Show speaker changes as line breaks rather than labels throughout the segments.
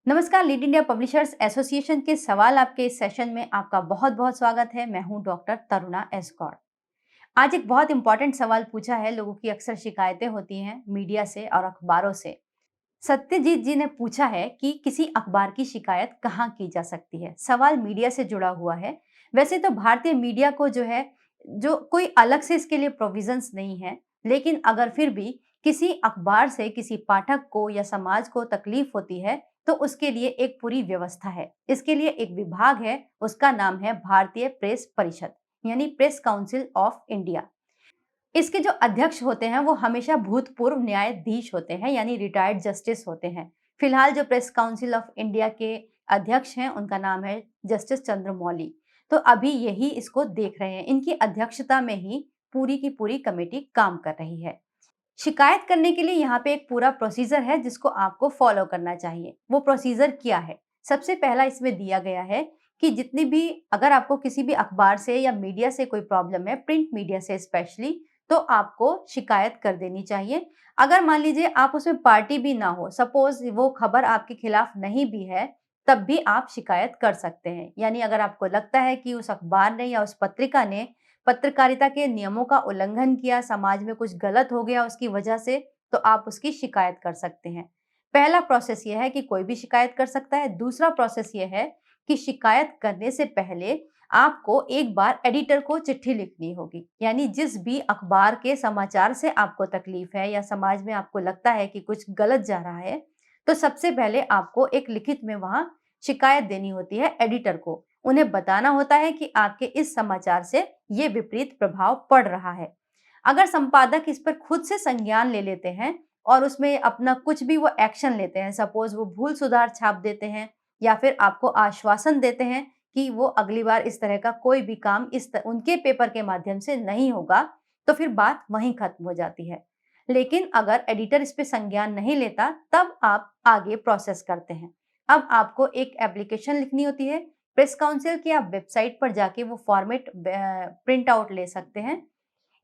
नमस्कार, lead India publishers association के सवाल आपके इस सेशन में आपका बहुत बहुत स्वागत है। मैं हूं डॉक्टर तरुणा एस गौड़। आज एक बहुत इंपॉर्टेंट सवाल पूछा है। लोगों की अक्सर शिकायतें होती हैं मीडिया से और अखबारों से। सत्यजीत जी ने पूछा है कि किसी अखबार की शिकायत कहाँ की जा सकती है। सवाल मीडिया से जुड़ा हुआ है। वैसे तो भारतीय मीडिया को जो कोई अलग से इसके लिए प्रोविजंस नहीं है, लेकिन अगर फिर भी किसी अखबार से किसी पाठक को या समाज को तकलीफ होती है तो उसके लिए एक पूरी व्यवस्था है। इसके लिए एक विभाग है, उसका नाम है भारतीय प्रेस परिषद, यानी प्रेस काउंसिल ऑफ इंडिया। इसके जो अध्यक्ष होते हैं वो हमेशा भूतपूर्व न्यायाधीश होते हैं, यानी रिटायर्ड जस्टिस होते हैं। फिलहाल जो प्रेस काउंसिल ऑफ इंडिया के अध्यक्ष हैं उनका नाम है जस्टिस चंद्रमौली। तो अभी यही इसको देख रहे हैं। इनकी अध्यक्षता में ही पूरी की पूरी कमेटी काम कर रही है। शिकायत करने के लिए यहाँ पे एक पूरा प्रोसीजर है जिसको आपको फॉलो करना चाहिए। वो प्रोसीजर क्या है? सबसे पहला इसमें दिया गया है कि जितनी भी अगर आपको किसी भी अखबार से या मीडिया से कोई प्रॉब्लम है, प्रिंट मीडिया से स्पेशली, तो आपको शिकायत कर देनी चाहिए। अगर मान लीजिए आप उसमें पार्टी भी ना हो, सपोज वो खबर आपके खिलाफ नहीं भी है, तब भी आप शिकायत कर सकते हैं। यानी अगर आपको लगता है कि उस अखबार ने या उस पत्रिका ने पत्रकारिता के नियमों का उल्लंघन किया, समाज में कुछ गलत हो गया उसकी वजह से, तो आप उसकी शिकायत कर सकते हैं। पहला प्रोसेस यह है कि कोई भी शिकायत कर सकता है। दूसरा प्रोसेस यह है कि शिकायत करने से पहले आपको एक बार एडिटर को चिट्ठी लिखनी होगी। यानी जिस भी अखबार के समाचार से आपको तकलीफ है या समाज में आपको लगता है कि कुछ गलत जा रहा है, तो सबसे पहले आपको एक लिखित में वहां शिकायत देनी होती है एडिटर को। उन्हें बताना होता है कि आपके इस समाचार से ये विपरीत प्रभाव पड़ रहा है। अगर संपादक इस पर खुद से संज्ञान ले लेते हैं और उसमें अपना कुछ भी वो एक्शन लेते हैं, सपोज वो भूल सुधार छाप देते हैं या फिर आपको आश्वासन देते हैं कि वो अगली बार इस तरह का कोई भी काम उनके पेपर के माध्यम से नहीं होगा, तो फिर बात वहीं खत्म हो जाती है। लेकिन अगर एडिटर इस पे संज्ञान नहीं लेता, तब आप आगे प्रोसेस करते हैं। अब आपको एक एप्लीकेशन लिखनी होती है। प्रेस काउंसिल की आप वेबसाइट पर जाके वो फॉर्मेट प्रिंट आउट ले सकते हैं।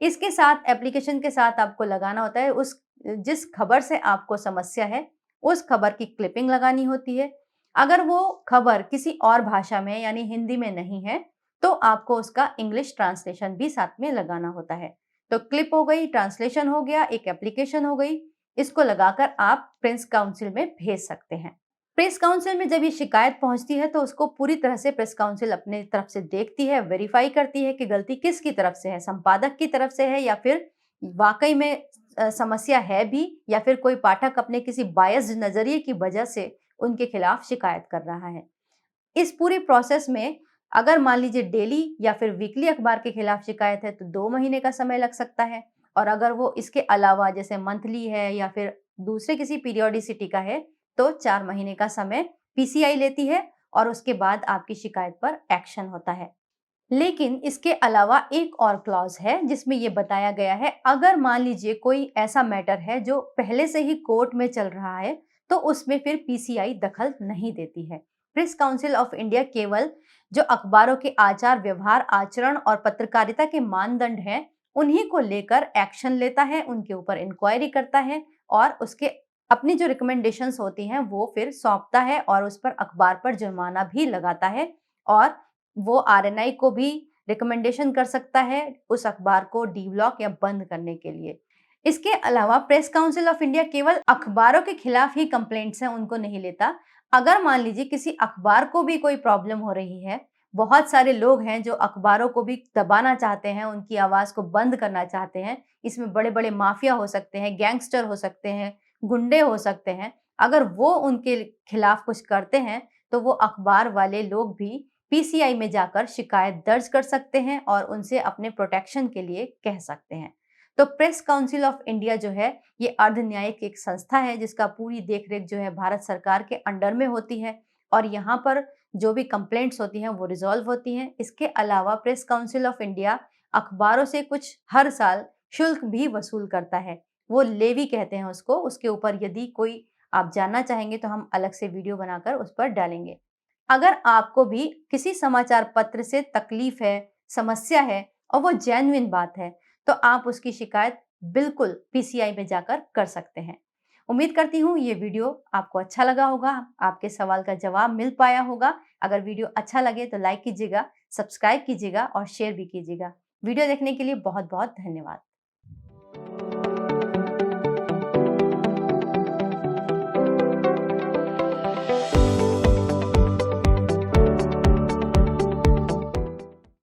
इसके साथ एप्लीकेशन के साथ आपको लगाना होता है उस जिस खबर से आपको समस्या है, उस खबर की क्लिपिंग लगानी होती है। अगर वो खबर किसी और भाषा में यानी हिंदी में नहीं है, तो आपको उसका इंग्लिश ट्रांसलेशन भी साथ में लगाना होता है। तो क्लिप हो गई, ट्रांसलेशन हो गया, एक एप्लीकेशन हो गई। इसको लगाकर आप प्रेस काउंसिल में भेज सकते हैं। प्रेस काउंसिल में जब ये शिकायत पहुंचती है तो उसको पूरी तरह से प्रेस काउंसिल अपने तरफ से देखती है, वेरीफाई करती है कि गलती किसकी तरफ से है, संपादक की तरफ से है या फिर वाकई में समस्या है भी, या फिर कोई पाठक अपने किसी बायस्ड नजरिए की वजह से उनके खिलाफ शिकायत कर रहा है। इस पूरी प्रोसेस में अगर मान लीजिए डेली या फिर वीकली अखबार के खिलाफ शिकायत है तो 2 महीने का समय लग सकता है। और अगर वो इसके अलावा जैसे मंथली है या फिर दूसरे किसी पीरियोडिसिटी का है, तो 4 महीने का समय पीसीआई लेती है और उसके बाद आपकी शिकायत पर एक्शन होता है। लेकिन इसके अलावा एक और क्लॉज है जिसमें यह बताया गया है, अगर मान लीजिए कोई ऐसा मैटर है जो पहले से ही कोर्ट में चल रहा है, तो उसमें फिर पीसीआई दखल नहीं देती है। प्रेस काउंसिल ऑफ इंडिया केवल जो अखबारों के आचार व्यवहार, आचरण और पत्रकारिता के मानदंड हैं, उन्हीं को लेकर एक्शन लेता है, उनके ऊपर इंक्वायरी करता है और उसके अपनी जो रिकमेंडेशंस होती हैं वो फिर सौंपता है और उस पर अखबार पर जुर्माना भी लगाता है। और वो आरएनआई को भी रिकमेंडेशन कर सकता है उस अखबार को डी ब्लॉक या बंद करने के लिए। इसके अलावा प्रेस काउंसिल ऑफ इंडिया केवल अखबारों के खिलाफ ही कंप्लेंट्स हैं उनको नहीं लेता। अगर मान लीजिए किसी अखबार को भी कोई प्रॉब्लम हो रही है, बहुत सारे लोग हैं जो अखबारों को भी दबाना चाहते हैं, उनकी आवाज को बंद करना चाहते हैं। इसमें बड़े बड़े माफिया हो सकते हैं, गैंगस्टर हो सकते हैं, गुंडे हो सकते हैं। अगर वो उनके खिलाफ कुछ करते हैं तो वो अखबार वाले लोग भी पीसीआई में जाकर शिकायत दर्ज कर सकते हैं और उनसे अपने प्रोटेक्शन के लिए कह सकते हैं। तो प्रेस काउंसिल ऑफ इंडिया जो है ये अर्ध न्यायिक एक संस्था है जिसका पूरी देखरेख जो है भारत सरकार के अंडर में होती है और यहाँ पर जो भी कंप्लेंट्स होती हैं वो रिजॉल्व होती हैं। इसके अलावा प्रेस काउंसिल ऑफ इंडिया अखबारों से कुछ हर साल शुल्क भी वसूल करता है। वो लेवी कहते हैं उसको। उसके ऊपर यदि कोई आप जानना चाहेंगे तो हम अलग से वीडियो बनाकर उस पर डालेंगे। अगर आपको भी किसी समाचार पत्र से तकलीफ है, समस्या है और वो जेन्युइन बात है, तो आप उसकी शिकायत बिल्कुल पीसीआई में जाकर कर सकते हैं। उम्मीद करती हूँ ये वीडियो आपको अच्छा लगा होगा, आपके सवाल का जवाब मिल पाया होगा। अगर वीडियो अच्छा लगे तो लाइक कीजिएगा, सब्सक्राइब कीजिएगा और शेयर भी कीजिएगा। वीडियो देखने के लिए बहुत-बहुत धन्यवाद।